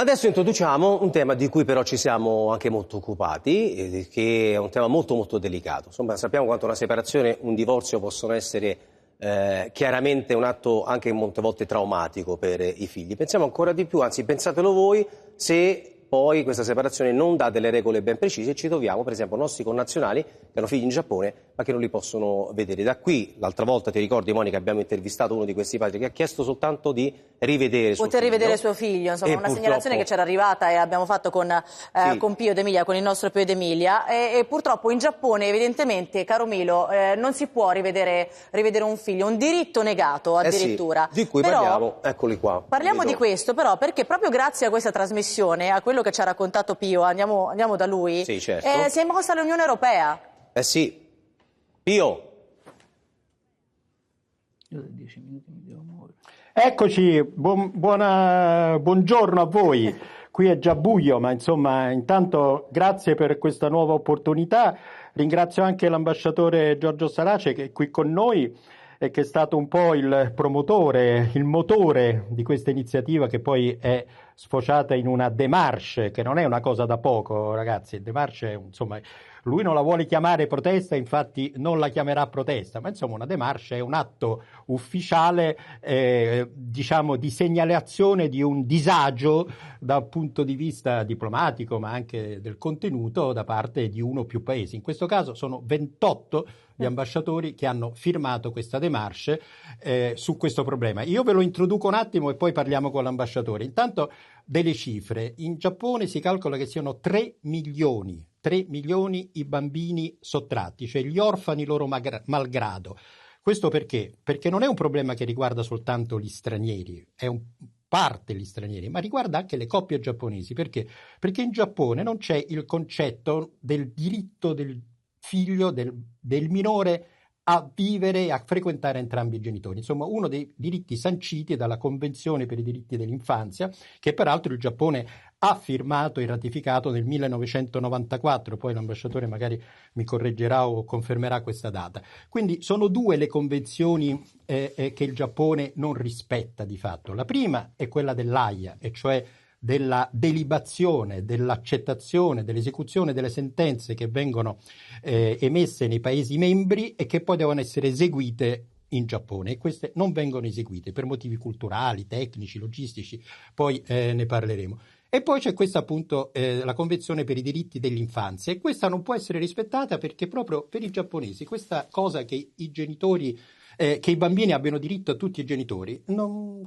Adesso introduciamo un tema di cui però ci siamo anche molto occupati, che è un tema molto molto delicato. Insomma, sappiamo quanto una separazione, un divorzio possono essere chiaramente un atto anche molte volte traumatico per i figli. Pensiamo ancora di più, anzi pensatelo voi, se poi questa separazione non dà delle regole ben precise e ci troviamo per esempio nostri connazionali che hanno figli in Giappone ma che non li possono vedere. Da qui, l'altra volta ti ricordi Monica, abbiamo intervistato uno di questi padri che ha chiesto soltanto di rivedere suo figlio. Poter rivedere suo figlio, insomma, una segnalazione che c'era arrivata e abbiamo fatto con Pio D'Emilia, con il nostro Pio D'Emilia e purtroppo in Giappone evidentemente, caro Milo, non si può rivedere un figlio, un diritto negato addirittura. Sì, di cui parliamo, eccoli qua. Parliamo di questo però perché proprio grazie a questa trasmissione, a quello che ci ha raccontato Pio, andiamo da lui, sì, certo. Si è mossa l'Unione Europea. Sì, Pio. Io da 10 minuti mi devo muovere. Eccoci, buongiorno a voi. Qui è già buio, ma insomma, intanto grazie per questa nuova opportunità. Ringrazio anche l'ambasciatore Giorgio Sarace che è qui con noi e che è stato un po' il promotore, il motore di questa iniziativa che poi è sfociata in una démarche, che non è una cosa da poco, ragazzi. Démarche, insomma, lui non la vuole chiamare protesta, infatti non la chiamerà protesta, ma insomma una démarche è un atto ufficiale, diciamo, di segnalazione di un disagio dal punto di vista diplomatico, ma anche del contenuto da parte di uno o più paesi. In questo caso sono 28 gli ambasciatori che hanno firmato questa démarche su questo problema. Io ve lo introduco un attimo e poi parliamo con l'ambasciatore. Intanto delle cifre. In Giappone si calcola che siano 3 milioni i bambini sottratti, cioè gli orfani loro malgrado. Questo perché? Perché non è un problema che riguarda soltanto gli stranieri, è parte gli stranieri, ma riguarda anche le coppie giapponesi. Perché? Perché in Giappone non c'è il concetto del diritto del figlio, del minore a vivere e a frequentare entrambi i genitori. Insomma, uno dei diritti sanciti dalla Convenzione per i diritti dell'infanzia, che peraltro il Giappone ha firmato e ratificato nel 1994, poi l'ambasciatore magari mi correggerà o confermerà questa data. Quindi sono due le convenzioni che il Giappone non rispetta di fatto. La prima è quella dell'AIA, e cioè della delibazione, dell'accettazione, dell'esecuzione delle sentenze che vengono emesse nei Paesi membri e che poi devono essere eseguite in Giappone, e queste non vengono eseguite per motivi culturali, tecnici, logistici, poi ne parleremo. E poi c'è questa appunto la Convenzione per i diritti dell'infanzia, e questa non può essere rispettata perché proprio per i giapponesi questa cosa che i genitori che i bambini abbiano diritto a tutti i genitori, non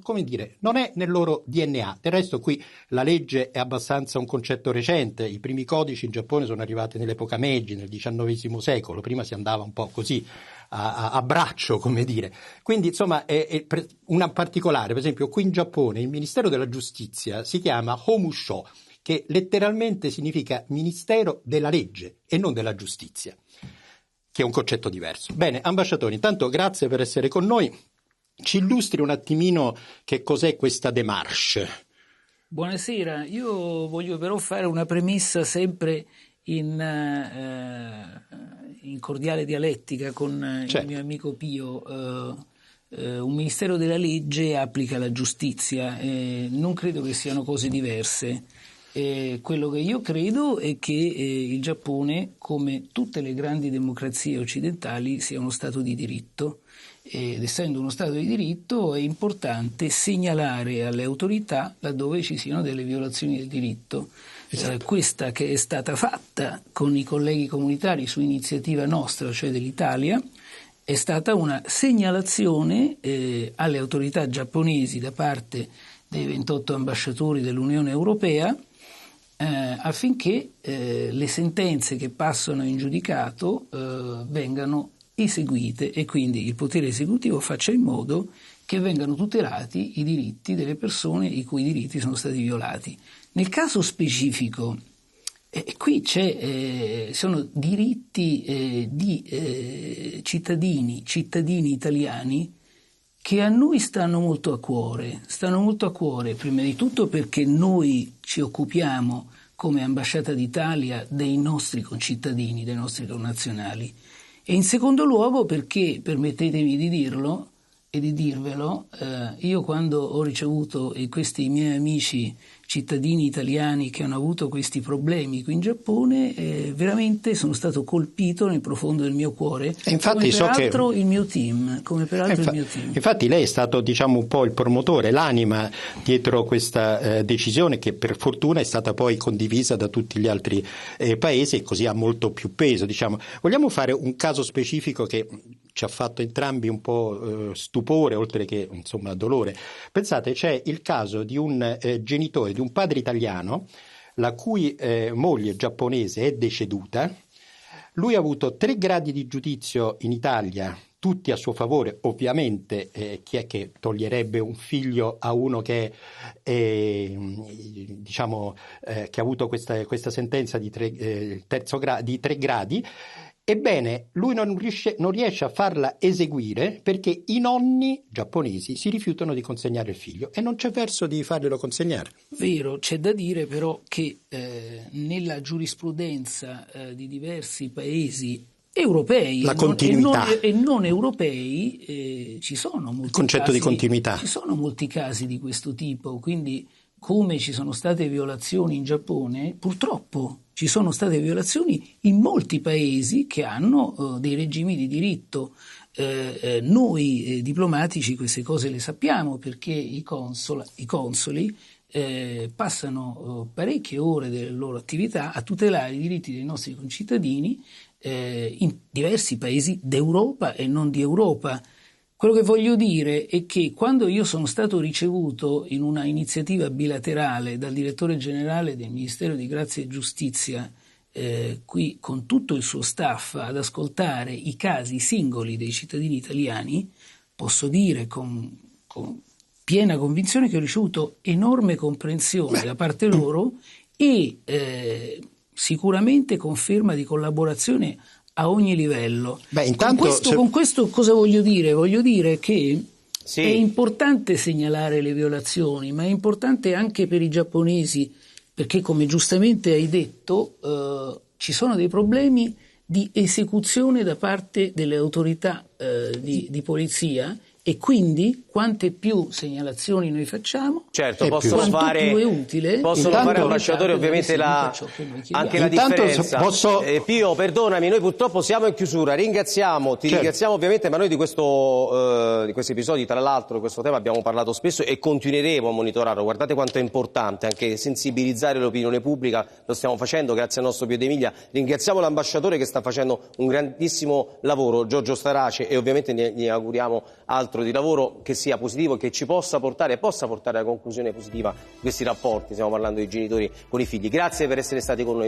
è nel loro DNA. Del resto qui la legge è abbastanza un concetto recente, i primi codici in Giappone sono arrivati nell'epoca Meiji, nel XIX secolo, prima si andava un po' così a braccio, come dire. Quindi insomma è una particolare, per esempio qui in Giappone il Ministero della Giustizia si chiama Homusho, che letteralmente significa Ministero della Legge e non della Giustizia, che è un concetto diverso. Bene, ambasciatore, intanto grazie per essere con noi. Ci illustri un attimino che cos'è questa démarche. Buonasera, io voglio però fare una premessa sempre in cordiale dialettica con il mio amico Pio. Un Ministero della Legge applica la giustizia, non credo che siano cose diverse. Quello che io credo è che il Giappone, come tutte le grandi democrazie occidentali, sia uno Stato di diritto, ed essendo uno Stato di diritto è importante segnalare alle autorità laddove ci siano delle violazioni del diritto. Esatto. Questa che è stata fatta con i colleghi comunitari su iniziativa nostra, cioè dell'Italia, è stata una segnalazione alle autorità giapponesi da parte dei 28 ambasciatori dell'Unione Europea affinché le sentenze che passano in giudicato vengano eseguite e quindi il potere esecutivo faccia in modo che vengano tutelati i diritti delle persone i cui diritti sono stati violati. Nel caso specifico, qui sono diritti di cittadini italiani che a noi stanno molto a cuore prima di tutto perché noi ci occupiamo come ambasciata d'Italia dei nostri concittadini, dei nostri connazionali, e in secondo luogo perché, permettetemi di dirlo e di dirvelo, io quando ho ricevuto questi miei amici cittadini italiani che hanno avuto questi problemi qui in Giappone, veramente sono stato colpito nel profondo del mio cuore, infatti, come peraltro il mio team. Infatti lei è stato, diciamo, un po' il promotore, l'anima dietro questa decisione, che per fortuna è stata poi condivisa da tutti gli altri paesi, e così ha molto più peso, diciamo. Vogliamo fare un caso specifico che ci ha fatto entrambi un po' stupore, oltre che insomma dolore. Pensate, c'è il caso di un genitore, di un padre italiano, la cui moglie giapponese è deceduta. Lui ha avuto 3 gradi di giudizio in Italia, tutti a suo favore. Ovviamente chi è che toglierebbe un figlio a uno che che ha avuto questa sentenza di 3 gradi? Ebbene, lui non riesce a farla eseguire perché i nonni giapponesi si rifiutano di consegnare il figlio e non c'è verso di farglielo consegnare. Vero, c'è da dire però che nella giurisprudenza di diversi paesi europei la continuità. E non europei ci sono molti concetto casi, di continuità. Ci sono molti casi di questo tipo, quindi come ci sono state violazioni in Giappone, purtroppo ci sono state violazioni in molti paesi che hanno dei regimi di diritto. Noi diplomatici queste cose le sappiamo, perché i consoli passano parecchie ore delle loro attività a tutelare i diritti dei nostri concittadini in diversi paesi d'Europa e non di Europa. Quello che voglio dire è che quando io sono stato ricevuto in una iniziativa bilaterale dal direttore generale del Ministero di Grazia e Giustizia, qui con tutto il suo staff, ad ascoltare i casi singoli dei cittadini italiani, posso dire con piena convinzione che ho ricevuto enorme comprensione da parte loro e sicuramente conferma di collaborazione a ogni livello. Con questo cosa voglio dire? Voglio dire che è importante segnalare le violazioni, ma è importante anche per i giapponesi, perché come giustamente hai detto ci sono dei problemi di esecuzione da parte delle autorità di polizia, e quindi quante più segnalazioni noi facciamo, certo, possono fare ambasciatore, ovviamente anche la differenza. Pio, perdonami, noi purtroppo siamo in chiusura, ringraziamo ovviamente, ma noi di questi episodi, tra l'altro, di questo tema abbiamo parlato spesso e continueremo a monitorarlo. Guardate quanto è importante anche sensibilizzare l'opinione pubblica, lo stiamo facendo grazie al nostro Pio D'Emilia. Ringraziamo l'ambasciatore che sta facendo un grandissimo lavoro, Giorgio Starace, e ovviamente gli auguriamo altro di lavoro che sia positivo e che ci possa portare alla conclusione positiva di questi rapporti. Stiamo parlando di genitori con i figli. Grazie per essere stati con noi.